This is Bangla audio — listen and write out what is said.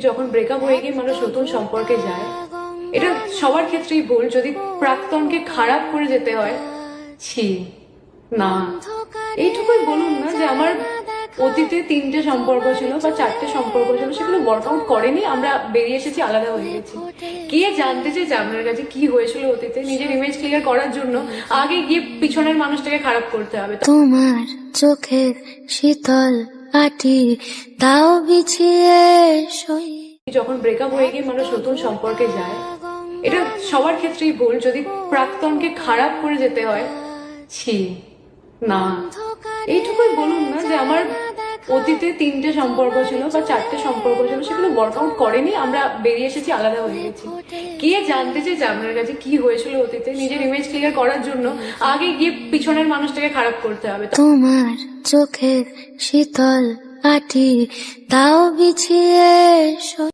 যখন ব্রেকআপ হয়ে গিয়ে মানুষ নতুন সম্পর্কে যায়, এটা সবার ক্ষেত্রেই ভুল। যদি প্রাক্তনকে খারাপ করে যেতে হয়, ছি না। এইটুকুই বলুন না যে আমার অতীতে 3টে সম্পর্ক ছিল বা 4টে সম্পর্ক ছিল, সেগুলো ওয়ার্কআউট করেনি, আমরা বেরিয়ে এসেছি, আলাদা হয়ে গেছি। কে জানতে চেয়েছে আপনার কাছে কি হয়েছিল অতীতে? নিজের ইমেজ ক্লিয়ার করার জন্য আগে গিয়ে পিছনের মানুষটাকে খারাপ করতে হবে। তোমার চোখের শীতল আটি তাও বিছিয়ে সই। যখন ব্রেকআপ হয়ে গিয়ে মানুষ নতুন সম্পর্কে যায়, এটা সবার ক্ষেত্রেই ভুল। যদি প্রাক্তনকে খারাপ করে যেতে হয়, ছি না। এইটুকুই বলুন না যে আমার অতীতে 3টে সম্পর্ক ছিল বা 4টে সম্পর্ক ছিল, সেগুলো ওয়ার্কআউট করেনি, আমরা বেরিয়ে এসেছি, আলাদা হয়ে গেছি। কে জানতে চেয়েছে আপনার কাছে কি হয়েছিল অতীতে? নিজের ইমেজ ক্লিয়ার করার জন্য আগে গিয়ে পিছনের মানুষটাকে খারাপ করতে হবে। তোমার চোখের শীতল আটি তাও বিছিয়ে সই।